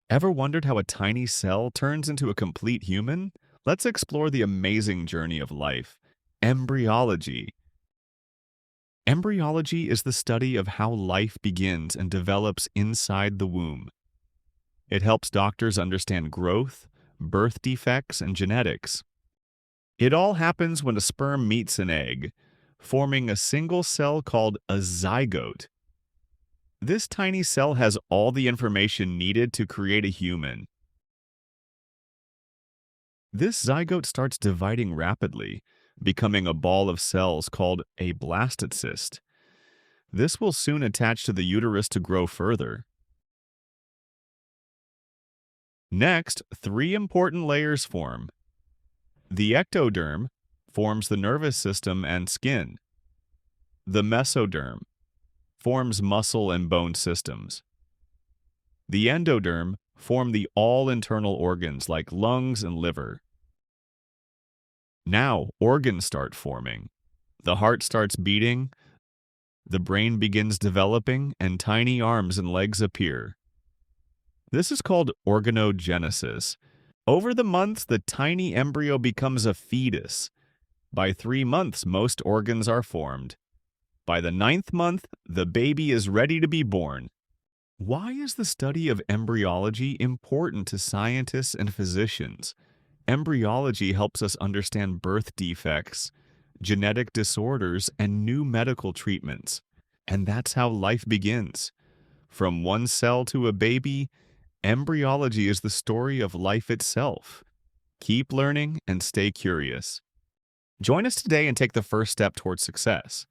Ever wondered how a tiny cell turns into a complete human? Let's explore the amazing journey of life. Embryology. Embryology is the study of how life begins and develops inside the womb. It helps doctors understand growth, birth defects, and genetics. It all happens when a sperm meets an egg, forming a single cell called a zygote. This tiny cell has all the information needed to create a human. This zygote starts dividing rapidly, becoming a ball of cells called a blastocyst. This will soon attach to the uterus to grow further. Next, three important layers form. The ectoderm forms the nervous system and skin. The mesoderm forms muscle and bone systems. The endoderm form the all-internal organs like lungs and liver. Now, organs start forming. The heart starts beating, the brain begins developing, and tiny arms and legs appear. This is called organogenesis. Over the months, the tiny embryo becomes a fetus. By 3 months, most organs are formed. By the 9th month, the baby is ready to be born. Why is the study of embryology important to scientists and physicians? Embryology helps us understand birth defects, genetic disorders, and new medical treatments. And that's how life begins. From one cell to a baby, embryology is the story of life itself. Keep learning and stay curious. Join us today and take the first step towards success.